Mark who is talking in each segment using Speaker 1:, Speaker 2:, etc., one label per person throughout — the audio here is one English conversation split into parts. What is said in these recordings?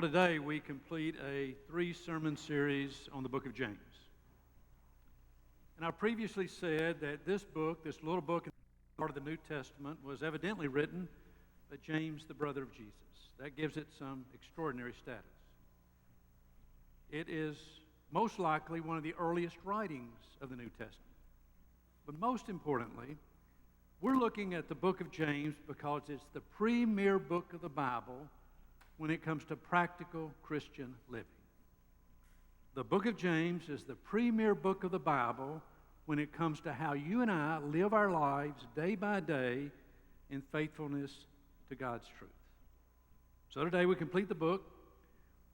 Speaker 1: Well, today we complete a 3-sermon series on the book of James. And I previously said that this book, this little book in part of the New Testament, was evidently written by James, the brother of Jesus. That gives it some extraordinary status. It is most likely one of the earliest writings of the New Testament. But most importantly, we're looking at the book of James because it's the premier book of the Bible when it comes to practical Christian living. The book of James is the premier book of the Bible when it comes to how you and I live our lives day by day in faithfulness to God's truth. So today we complete the book.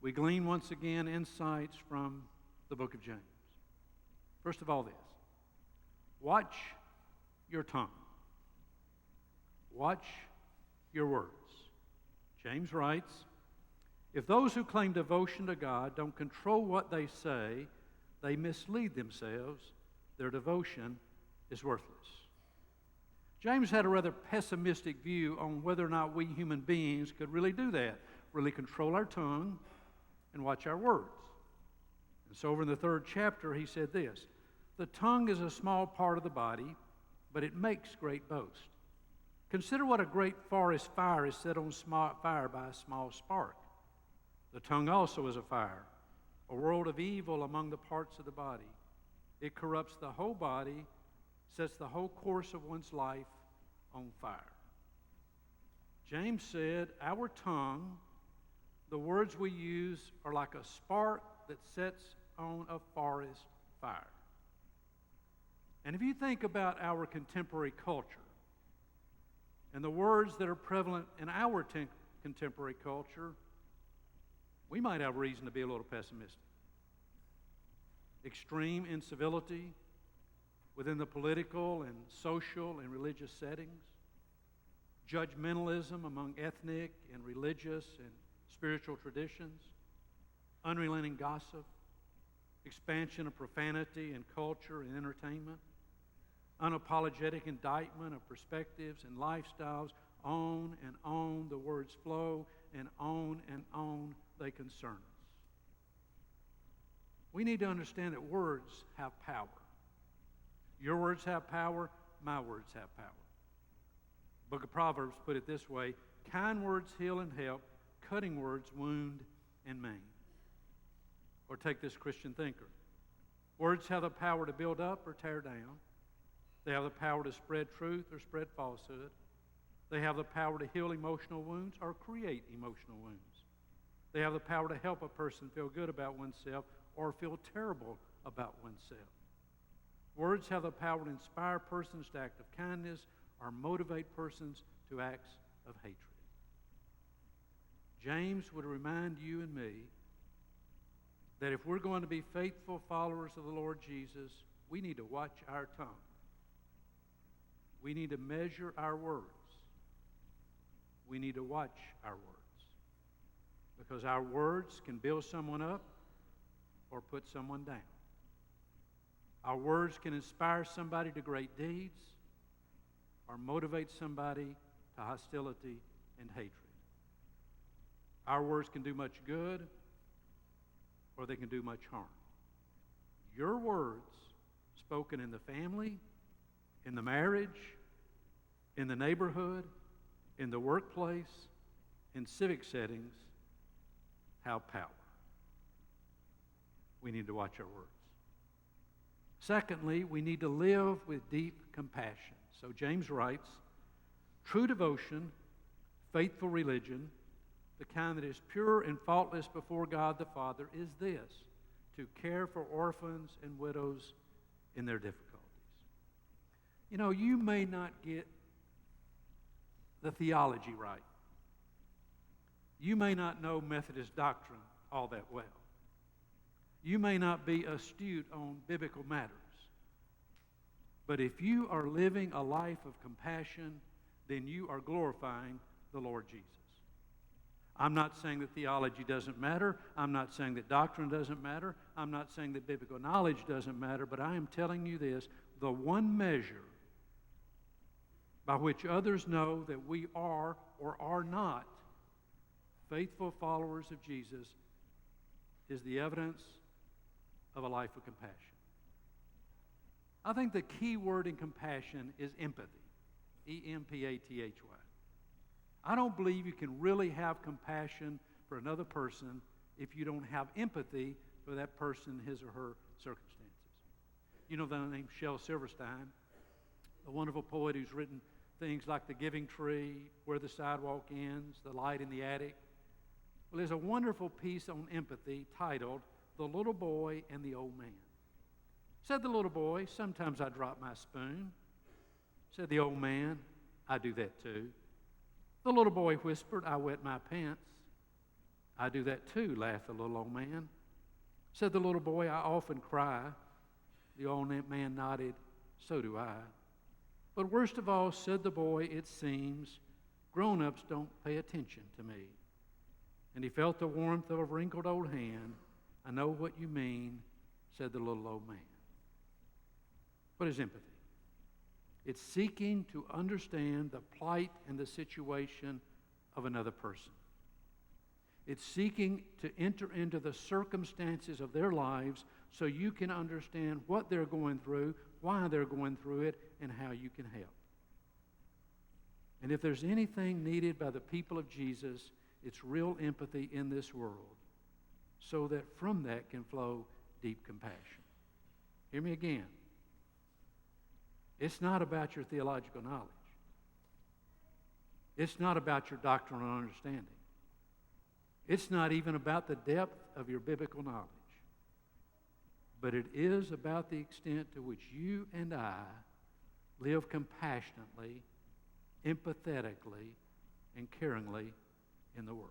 Speaker 1: We glean once again insights from the book of James. First of all, this. Watch your tongue. Watch your words. James writes, if those who claim devotion to God don't control what they say, they mislead themselves. Their devotion is worthless. James had a rather pessimistic view on whether or not we human beings could really do that, really control our tongue and watch our words. And so over in the 3rd chapter, he said this, the tongue is a small part of the body, but it makes great boast. Consider what a great forest fire is set on fire by a small spark. The tongue also is a fire, a world of evil among the parts of the body. It corrupts the whole body, sets the whole course of one's life on fire. James said, our tongue, the words we use, are like a spark that sets on a forest fire. And if you think about our contemporary culture and the words that are prevalent in our contemporary culture, we might have reason to be a little pessimistic. Extreme incivility within the political and social and religious settings, judgmentalism among ethnic and religious and spiritual traditions, unrelenting gossip, expansion of profanity in culture and entertainment, unapologetic indictment of perspectives and lifestyles, on and on the words flow, and on they concern us. We need to understand that words have power. Your words have power, my words have power. The book of Proverbs put it this way, kind words heal and help, cutting words wound and maim. Or take this Christian thinker. Words have the power to build up or tear down. They have the power to spread truth or spread falsehood. They have the power to heal emotional wounds or create emotional wounds. They have the power to help a person feel good about oneself or feel terrible about oneself. Words have the power to inspire persons to act of kindness or motivate persons to acts of hatred. James would remind you and me that if we're going to be faithful followers of the Lord Jesus, we need to watch our tongue. We need to measure our words. We need to watch our words. Because our words can build someone up or put someone down. Our words can inspire somebody to great deeds or motivate somebody to hostility and hatred. Our words can do much good or they can do much harm. Your words spoken in the family, in the marriage, in the neighborhood, in the workplace, in civic settings, have power. We need to watch our words. Secondly, we need to live with deep compassion. So James writes, true devotion, faithful religion, the kind that is pure and faultless before God the Father, is this, to care for orphans and widows in their difficulties. You know, you may not get the theology right. You may not know Methodist doctrine all that well. You may not be astute on biblical matters. But if you are living a life of compassion, then you are glorifying the Lord Jesus. I'm not saying that theology doesn't matter. I'm not saying that doctrine doesn't matter. I'm not saying that biblical knowledge doesn't matter. But I am telling you this, the one measure by which others know that we are or are not faithful followers of Jesus is the evidence of a life of compassion. I think the key word in compassion is empathy. E-M-P-A-T-H-Y. I don't believe you can really have compassion for another person if you don't have empathy for that person, his or her circumstances. You know the name Shel Silverstein, a wonderful poet who's written things like The Giving Tree, Where the Sidewalk Ends, The Light in the Attic. Well, there's a wonderful piece on empathy titled The Little Boy and the Old Man. Said the little boy, sometimes I drop my spoon. Said the old man, I do that too. The little boy whispered, I wet my pants. I do that too, laughed the little old man. Said the little boy, I often cry. The old man nodded, so do I. But worst of all, said the boy, it seems grown-ups don't pay attention to me. And he felt the warmth of a wrinkled old hand. I know what you mean, said the little old man. What is empathy? It's seeking to understand the plight and the situation of another person. It's seeking to enter into the circumstances of their lives so you can understand what they're going through, why they're going through it, and how you can help. And if there's anything needed by the people of Jesus, it's real empathy in this world so that from that can flow deep compassion. Hear me again. It's not about your theological knowledge. It's not about your doctrinal understanding. It's not even about the depth of your biblical knowledge. But it is about the extent to which you and I live compassionately, empathetically, and caringly in the world.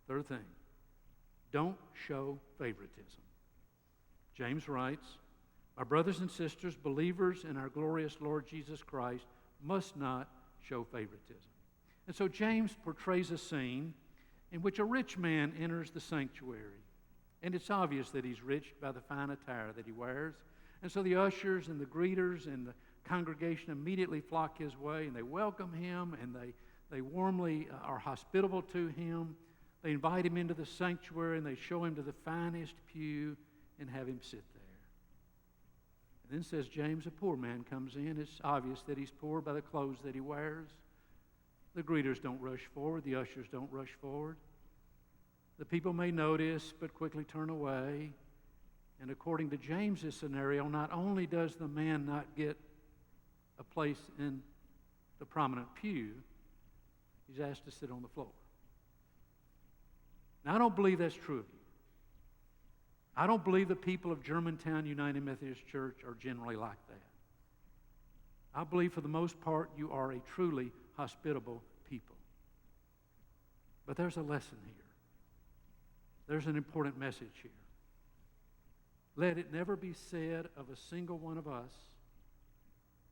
Speaker 1: Third thing, don't show favoritism. James writes, our brothers and sisters, believers in our glorious Lord Jesus Christ, must not show favoritism. And so James portrays a scene in which a rich man enters the sanctuary. And it's obvious that he's rich by the fine attire that he wears. And so the ushers and the greeters and the congregation immediately flock his way, and they welcome him, and they warmly are hospitable to him. They invite him into the sanctuary, and they show him to the finest pew and have him sit there. And then says James, a poor man comes in. It's obvious that he's poor by the clothes that he wears. The greeters don't rush forward. The ushers don't rush forward. The people may notice, but quickly turn away. And according to James's scenario, not only does the man not get a place in the prominent pew, he's asked to sit on the floor. Now, I don't believe that's true of you. I don't believe the people of Germantown United Methodist Church are generally like that. I believe for the most part you are a truly hospitable people. But there's a lesson here. There's an important message here. Let it never be said of a single one of us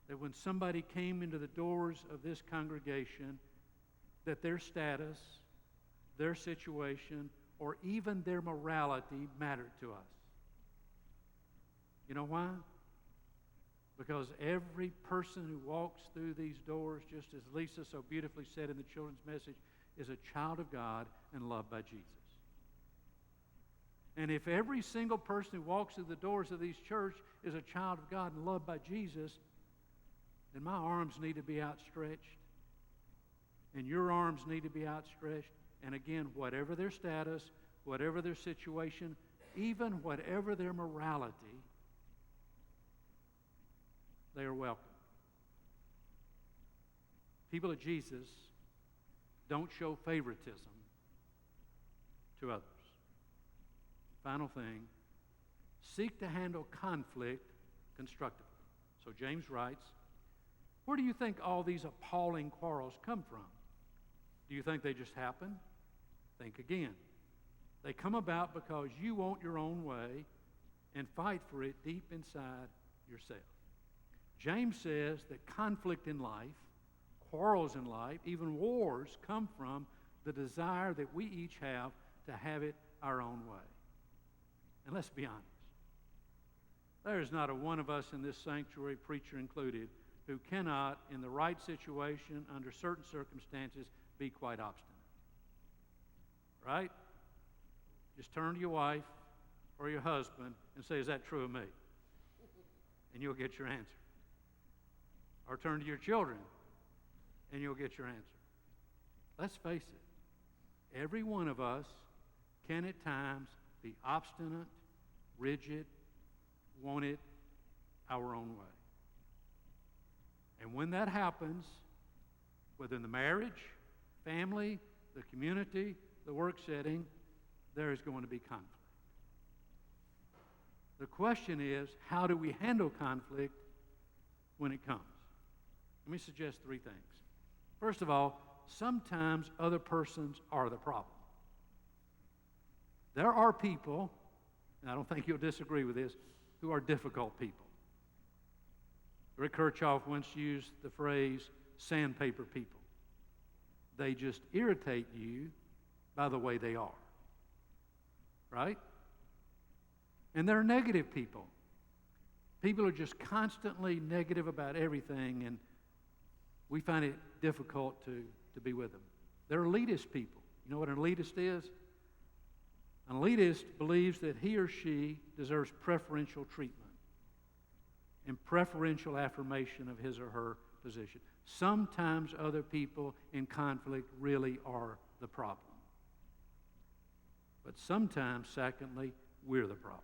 Speaker 1: that when somebody came into the doors of this congregation that their status, their situation, or even their morality mattered to us. You know why? Because every person who walks through these doors, just as Lisa so beautifully said in the children's message, is a child of God and loved by Jesus. And if every single person who walks through the doors of these churches is a child of God and loved by Jesus, then my arms need to be outstretched, and your arms need to be outstretched. And again, whatever their status, whatever their situation, even whatever their morality, they are welcome. People of Jesus don't show favoritism to others. Final thing, seek to handle conflict constructively. So James writes, where do you think all these appalling quarrels come from? Do you think they just happen? Think again. They come about because you want your own way and fight for it deep inside yourself. James says that conflict in life, quarrels in life, even wars come from the desire that we each have to have it our own way. And let's be honest. There is not a one of us in this sanctuary, preacher included, who cannot, in the right situation, under certain circumstances, be quite obstinate. right? Just turn to your wife or your husband and say, is that true of me? And you'll get your answer. Or turn to your children and you'll get your answer. Let's face it. Every one of us can at times be obstinate, rigid, want it our own way. And when that happens, whether in the marriage, family, the community, the work setting, there is going to be conflict. The question is, how do we handle conflict when it comes? Let me suggest three things. First of all, sometimes other persons are the problem. There are people, and I don't think you'll disagree with this, who are difficult people. Rick Kirchhoff once used the phrase sandpaper people. They just irritate you by the way they are. Right? And they're negative people. People are just constantly negative about everything, and we find it difficult to be with them. They're elitist people. You know what an elitist is? An elitist believes that he or she deserves preferential treatment and preferential affirmation of his or her position. Sometimes other people in conflict really are the problem. But sometimes, secondly, we're the problem.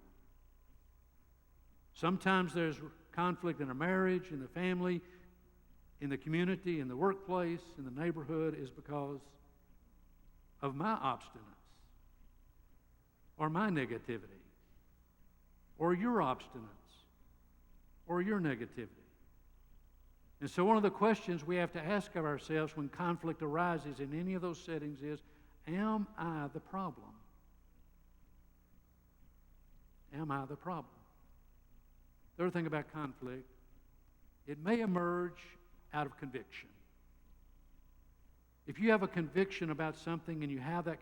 Speaker 1: Sometimes there's conflict in a marriage, in the family, in the community, in the workplace, in the neighborhood, is because of my obstinance or my negativity or your obstinance or your negativity. And so one of the questions we have to ask of ourselves when conflict arises in any of those settings is, am I the problem? Am I the problem? The other thing about conflict, it may emerge out of conviction. If you have a conviction about something and you have that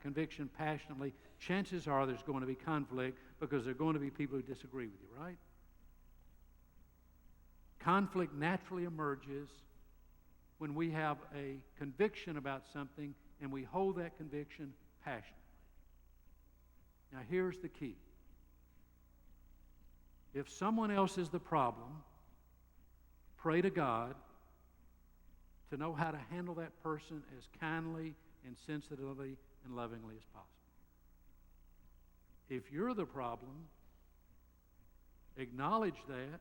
Speaker 1: conviction passionately, chances are there's going to be conflict because there are going to be people who disagree with you, right? Conflict naturally emerges when we have a conviction about something and we hold that conviction passionately. Now here's the key. If someone else is the problem, pray to God to know how to handle that person as kindly and sensitively and lovingly as possible. If you're the problem, acknowledge that,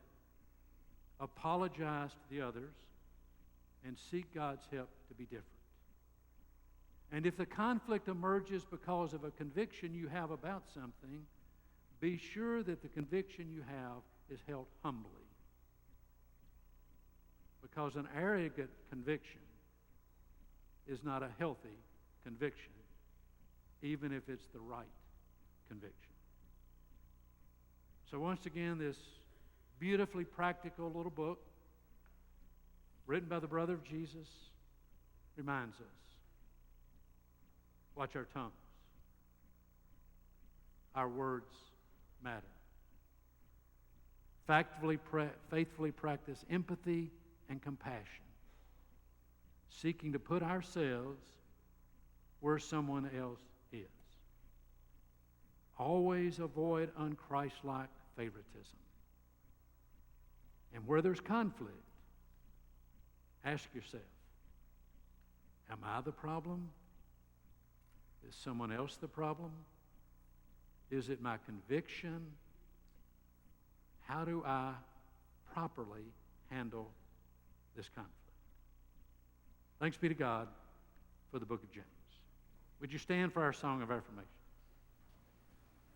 Speaker 1: apologize to the others, and seek God's help to be different. And if the conflict emerges because of a conviction you have about something, be sure that the conviction you have is held humbly. Because an arrogant conviction is not a healthy conviction, even if it's the right conviction. So once again, this beautifully practical little book written by the brother of Jesus reminds us, watch our tongues. Our words matter. Faithfully practice empathy and compassion, seeking to put ourselves where someone else is. Always avoid unchristlike favoritism. And where there's conflict, ask yourself, am I the problem? Is someone else the problem? Is it my conviction? How do I properly handle this conflict? Thanks be to God for the book of James. Would you stand for our song of affirmation?